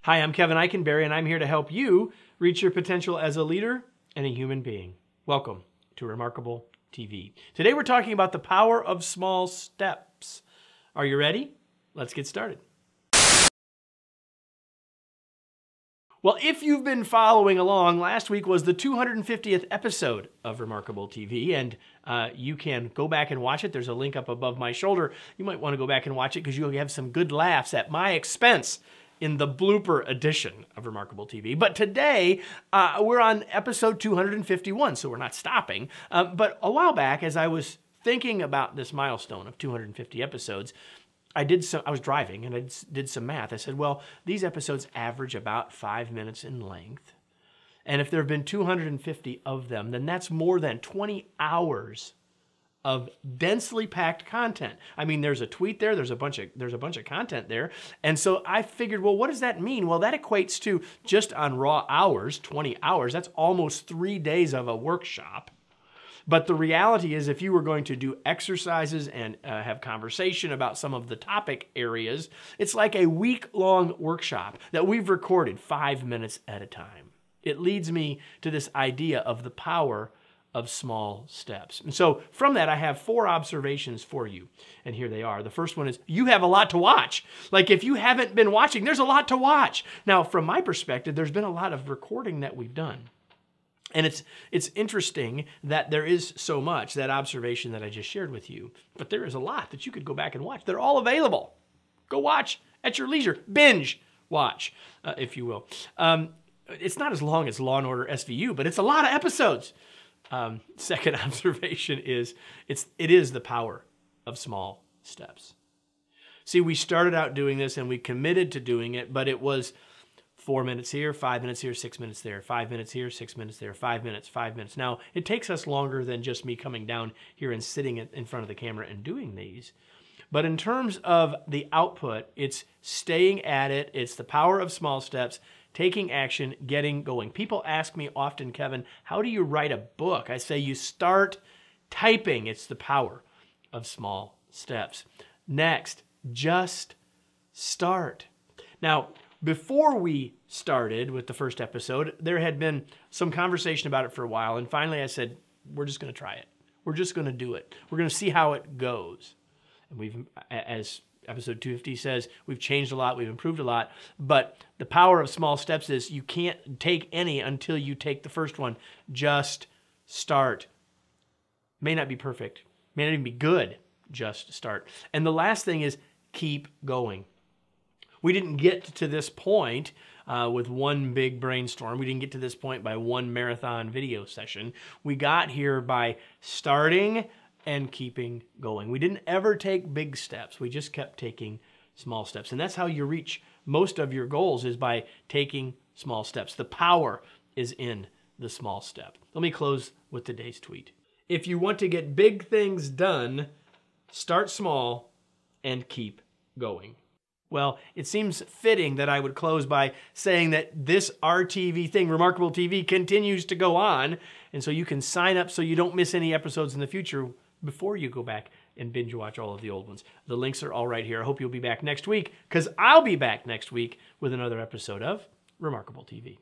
Hi, I'm Kevin Eikenberry, and I'm here to help you reach your potential as a leader and a human being. Welcome to Remarkable TV. Today we're talking about the power of small steps. Are you ready? Let's get started. Well, if you've been following along, last week was the 250th episode of Remarkable TV, and you can go back and watch it. There's a link up above my shoulder. You might want to go back and watch it because you'll have some good laughs at my expense in the blooper edition of Remarkable TV. But today, we're on episode 251, so we're not stopping. But a while back, as I was thinking about this milestone of 250 episodes, I was driving and I did some math. I said, well, these episodes average about 5 minutes in length. And if there have been 250 of them, then that's more than 20 hours of densely packed content. I mean, there's a tweet there, there's a bunch of content there. And so I figured, well, what does that mean? Well, that equates to, just on raw hours, 20 hours, that's almost 3 days of a workshop. But the reality is, if you were going to do exercises and have conversation about some of the topic areas, it's like a week-long workshop that we've recorded 5 minutes at a time. It leads me to this idea of the power of small steps. And so from that, I have 4 observations for you. And here they are. The first one is, you have a lot to watch. Like, if you haven't been watching, there's a lot to watch. Now, from my perspective, there's been a lot of recording that we've done. And it's interesting that there is so much, that observation that I just shared with you, but there is a lot that you could go back and watch. They're all available. Go watch at your leisure. Binge watch, if you will. It's not as long as Law & Order SVU, but it's a lot of episodes. Second observation is, it is the power of small steps. See, we started out doing this and we committed to doing it, but it was 4 minutes here, 5 minutes here, 6 minutes there, 5 minutes here, 6 minutes there, 5 minutes, 5 minutes. Now, it takes us longer than just me coming down here and sitting in front of the camera and doing these. But in terms of the output, it's staying at it. It's the power of small steps, taking action, getting going. People ask me often, Kevin, how do you write a book? I say you start typing. It's the power of small steps. Next, just start. Now, before we started with the first episode, there had been some conversation about it for a while, and finally I said, we're just going to try it. We're just going to do it. We're going to see how it goes. And we've, as episode 250 says, we've changed a lot, we've improved a lot, but the power of small steps is you can't take any until you take the first one. Just start. May not be perfect, may not even be good, just start. And the last thing is keep going. We didn't get to this point with one big brainstorm. We didn't get to this point by one marathon video session. We got here by starting and keeping going. We didn't ever take big steps. We just kept taking small steps. And that's how you reach most of your goals, is by taking small steps. The power is in the small step. Let me close with today's tweet. If you want to get big things done, start small and keep going. Well, it seems fitting that I would close by saying that this RTV thing, Remarkable TV, continues to go on. And so you can sign up so you don't miss any episodes in the future before you go back and binge watch all of the old ones. The links are all right here. I hope you'll be back next week, because I'll be back next week with another episode of Remarkable TV.